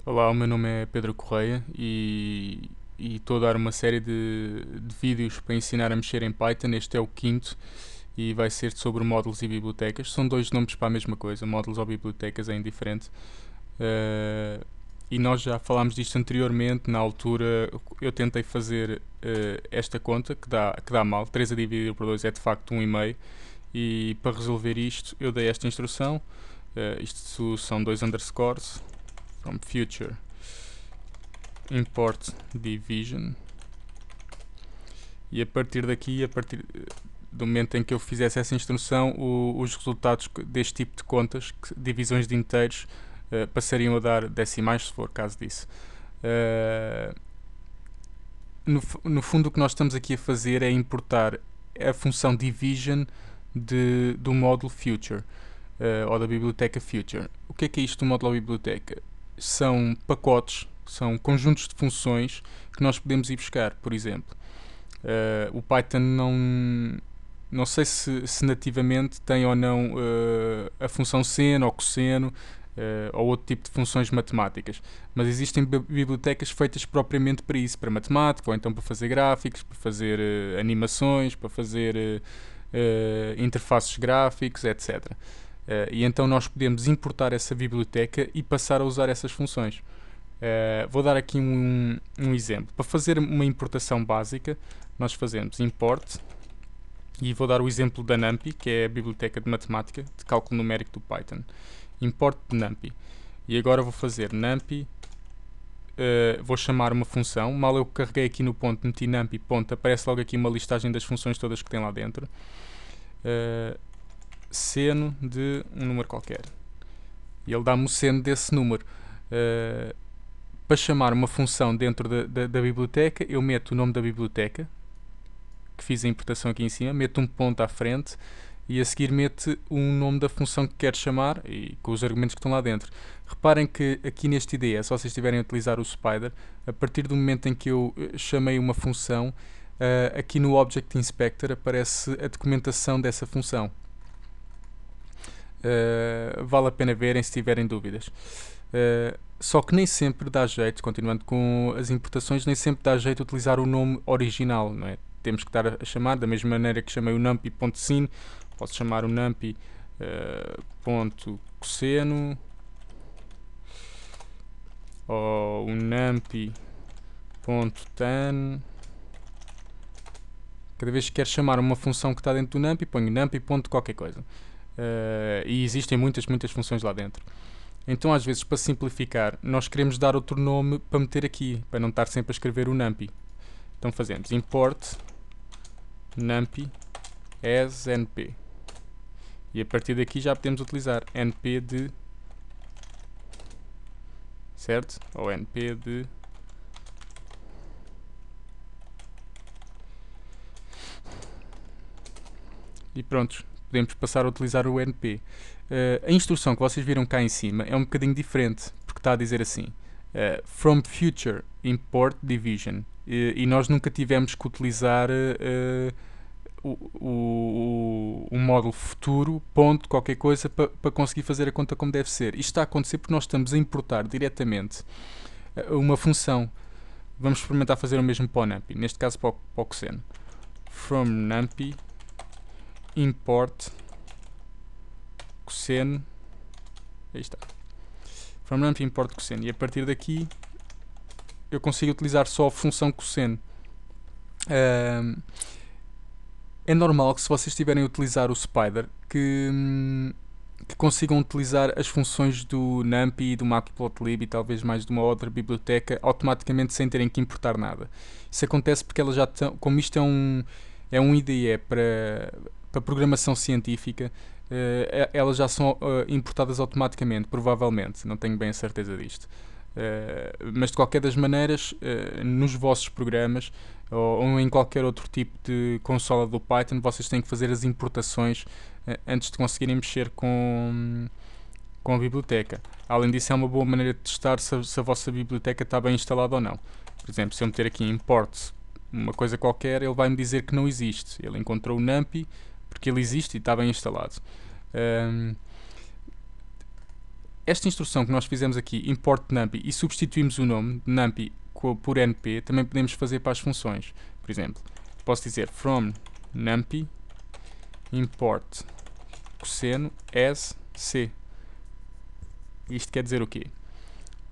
Olá, o meu nome é Pedro Correia e estou a dar uma série de vídeos para ensinar a mexer em Python. Este é o quinto e vai ser sobre módulos e bibliotecas. São dois nomes para a mesma coisa, módulos ou bibliotecas é indiferente. E nós já falámos disto anteriormente. Na altura eu tentei fazer esta conta que dá mal. 3 a dividir por 2 é de facto 1,5. E para resolver isto eu dei esta instrução. Isto são dois underscores from future import division, e a partir daqui, a partir do momento em que eu fizesse essa instrução, os resultados deste tipo de contas, divisões de inteiros, passariam a dar decimais, se for caso disso. No fundo, o que nós estamos aqui a fazer é importar a função division do módulo future, ou da biblioteca future. O que é isto do módulo ou biblioteca? São pacotes, são conjuntos de funções que nós podemos ir buscar. Por exemplo, o Python não sei se nativamente tem ou não a função seno ou cosseno, ou outro tipo de funções matemáticas, mas existem bibliotecas feitas propriamente para isso, para matemática, ou então para fazer gráficos, para fazer animações, para fazer interfaces gráficos, etc. E então nós podemos importar essa biblioteca e passar a usar essas funções. Vou dar aqui um exemplo. Para fazer uma importação básica, nós fazemos import, e vou dar o exemplo da NumPy, que é a biblioteca de matemática, de cálculo numérico do Python. Import de NumPy. E agora vou fazer NumPy, vou chamar uma função. Mal eu carreguei aqui no ponto, meti NumPy, ponto, aparece logo aqui uma listagem das funções todas que tem lá dentro. Seno de um número qualquer. E ele dá-me o seno desse número. Para chamar uma função dentro da biblioteca, eu meto o nome da biblioteca, que fiz a importação aqui em cima, meto um ponto à frente e a seguir meto o nome da função que quero chamar e com os argumentos que estão lá dentro. Reparem que aqui neste IDE, se vocês estiverem a utilizar o Spider, a partir do momento em que eu chamei uma função, aqui no Object Inspector aparece a documentação dessa função. Vale a pena verem se tiverem dúvidas. Só que nem sempre dá jeito, continuando com as importações, nem sempre dá jeito utilizar o nome original, não é? Temos que estar a chamar, da mesma maneira que chamei o numpy.sine, posso chamar o numpy.cosseno, ou o numpy.tan. Cada vez que quero chamar uma função que está dentro do numpy, ponho numpy.qualquer coisa. E existem muitas funções lá dentro. Então, às vezes, para simplificar, nós queremos dar outro nome para meter aqui, para não estar sempre a escrever o numpy. Então fazemos import numpy as np. E a partir daqui já podemos utilizar np de, certo? Ou np de e pronto, podemos passar a utilizar o np. A instrução que vocês viram cá em cima é um bocadinho diferente, porque está a dizer assim, from future import division, e nós nunca tivemos que utilizar o módulo futuro, ponto, qualquer coisa, para conseguir fazer a conta como deve ser. Isto está a acontecer porque nós estamos a importar diretamente uma função. Vamos experimentar fazer o mesmo para o numpy, neste caso para o cosseno. From numpy import cosseno, aí está, from numpy import cosseno, e a partir daqui eu consigo utilizar só a função cosseno. É normal que, se vocês estiverem a utilizar o Spider, que consigam utilizar as funções do numpy e do matplotlib e talvez mais de uma outra biblioteca automaticamente sem terem que importar nada. Isso acontece porque elas já estão, como isto é um IDE para programação científica, elas já são importadas automaticamente, provavelmente, não tenho bem a certeza disto. Mas de qualquer das maneiras, nos vossos programas ou em qualquer outro tipo de consola do Python, vocês têm que fazer as importações antes de conseguirem mexer com a biblioteca. Além disso, é uma boa maneira de testar se a vossa biblioteca está bem instalada ou não. Por exemplo, se eu meter aqui import uma coisa qualquer, ele vai me dizer que não existe. Ele encontrou o numpy porque ele existe e está bem instalado. esta instrução que nós fizemos aqui, import numpy, e substituímos o nome de numpy por np, também podemos fazer para as funções. Por exemplo, posso dizer from numpy import cosseno as c. Isto quer dizer o quê?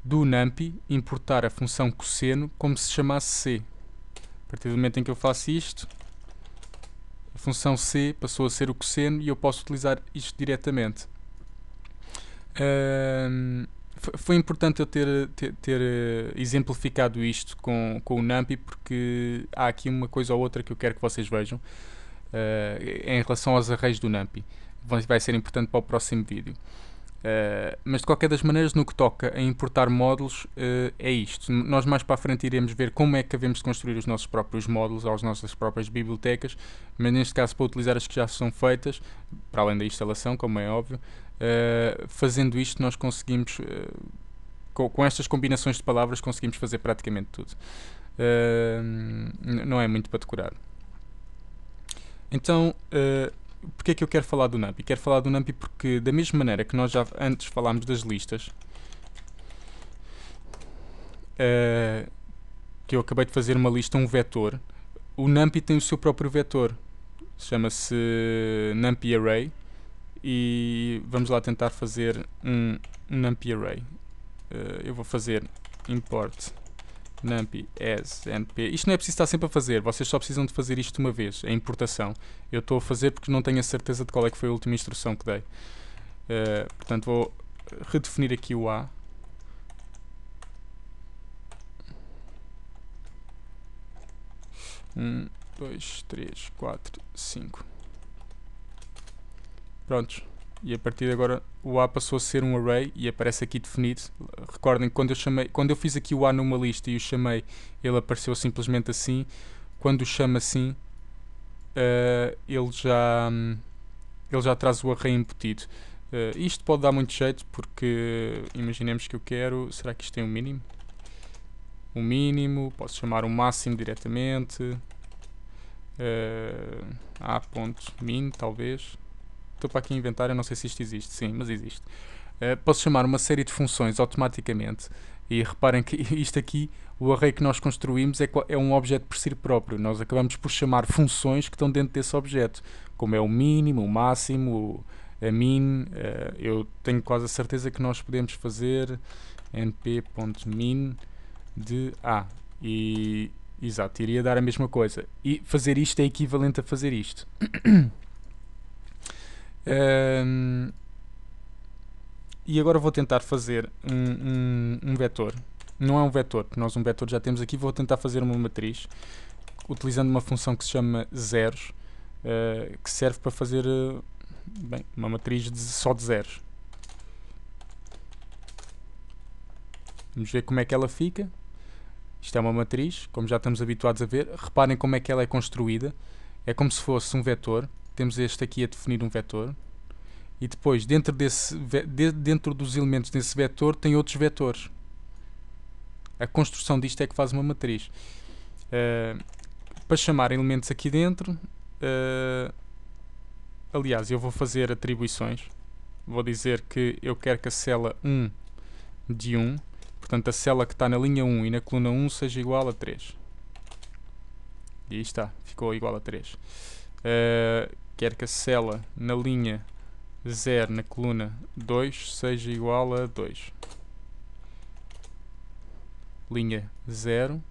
Do numpy importar a função cosseno como se chamasse c. A partir do momento em que eu faço isto, a função c passou a ser o cosseno e eu posso utilizar isto diretamente. Foi importante eu ter exemplificado isto com o numpy, porque há aqui uma coisa ou outra que eu quero que vocês vejam em relação aos arrays do numpy. Vai ser importante para o próximo vídeo. Mas de qualquer das maneiras, no que toca a importar módulos, é isto. Nós mais para a frente iremos ver como é que havemos de construir os nossos próprios módulos, as nossas próprias bibliotecas, mas neste caso para utilizar as que já são feitas, para além da instalação, como é óbvio. Fazendo isto, nós conseguimos, com estas combinações de palavras, conseguimos fazer praticamente tudo. Não é muito para decorar. Então, porque é que eu quero falar do numpy? Quero falar do numpy porque, da mesma maneira que nós já antes falámos das listas, que eu acabei de fazer uma lista, um vetor, o numpy tem o seu próprio vetor. Chama-se numpy array. E vamos lá tentar fazer um numpy array. Eu vou fazer import numpy as np. Isto não é preciso estar sempre a fazer, vocês só precisam de fazer isto uma vez, a importação. Eu estou a fazer porque não tenho a certeza de qual é que foi a última instrução que dei. Portanto, vou redefinir aqui o a. Um, 2, 3, 4, 5. Prontos. E a partir de agora o A passou a ser um array e aparece aqui definido. Recordem que quando eu fiz aqui o A numa lista e o chamei, ele apareceu simplesmente assim. Quando o chamo assim, ele já traz o array embutido. Isto pode dar muito jeito porque imaginemos que eu quero. Será que isto tem um mínimo? Um mínimo, posso chamar um máximo diretamente. A.min talvez. Estou para aqui a inventar, eu não sei se isto existe. Sim, mas existe. Posso chamar uma série de funções automaticamente. E reparem que isto aqui, o array que nós construímos é um objeto por si próprio. Nós acabamos por chamar funções que estão dentro desse objeto. Como é o mínimo, o máximo, a min. Eu tenho quase a certeza que nós podemos fazer np.min de a. E, exato, iria dar a mesma coisa. E fazer isto é equivalente a fazer isto. E agora vou tentar fazer um vetor. Não é um vetor, porque nós um vetor já temos aqui. Vou tentar fazer uma matriz utilizando uma função que se chama zeros, que serve para fazer uma matriz só de zeros. Vamos ver como é que ela fica. Isto é uma matriz, como já estamos habituados a ver. Reparem como é que ela é construída. É como se fosse um vetor. Temos este aqui a definir um vetor. E depois, dentro dos elementos desse vetor, tem outros vetores. A construção disto é que faz uma matriz. Para chamar elementos aqui dentro, aliás, eu vou fazer atribuições. Vou dizer que eu quero que a célula 1 de 1, portanto a célula que está na linha 1 e na coluna 1 seja igual a 3. E aí está, ficou igual a 3. Quero que a célula na linha 0 na coluna 2 seja igual a 2. Linha 0,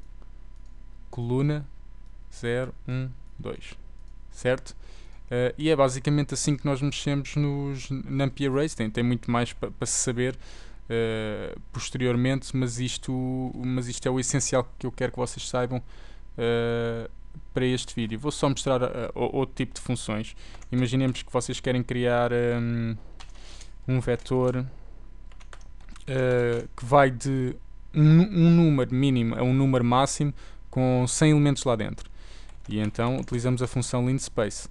coluna 0, 1, 2. Certo? E é basicamente assim que nós mexemos nos numpy arrays. Tem muito mais para se saber posteriormente, mas isto é o essencial que eu quero que vocês saibam para este vídeo. Vou só mostrar outro tipo de funções. Imaginemos que vocês querem criar um vetor que vai de um número mínimo a um número máximo com 100 elementos lá dentro. E então utilizamos a função linspace,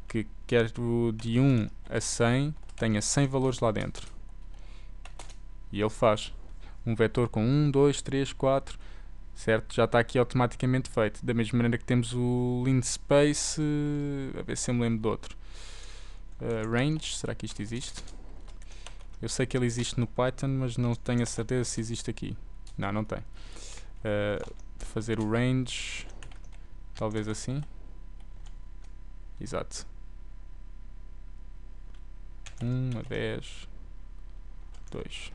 que quer de 1 a 100 tenha 100 valores lá dentro. E ele faz um vetor com 1, 2, 3, 4, certo? Já está aqui automaticamente feito. Da mesma maneira que temos o linspace, a ver se eu me lembro de outro. Range, será que isto existe? Eu sei que ele existe no Python, mas não tenho a certeza se existe aqui. Não, não tem. Fazer o range, talvez assim. Exato. 1 a 10, 2.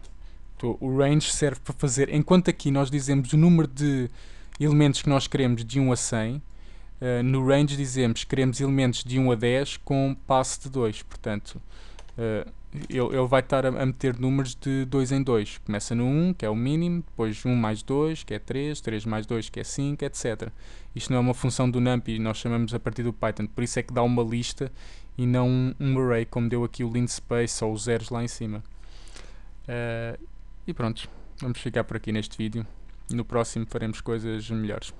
O range serve para fazer, enquanto aqui nós dizemos o número de elementos que nós queremos de 1 a 100, no range dizemos que queremos elementos de 1 a 10 com passe de 2. Portanto, ele vai estar a meter números de 2 em 2. Começa no 1, que é o mínimo, depois 1 mais 2, que é 3, 3 mais 2, que é 5, etc. Isto não é uma função do NumPy, nós chamamos a partir do Python, por isso é que dá uma lista e não um array, como deu aqui o linspace ou os zeros lá em cima. E pronto, vamos ficar por aqui neste vídeo. No próximo faremos coisas melhores.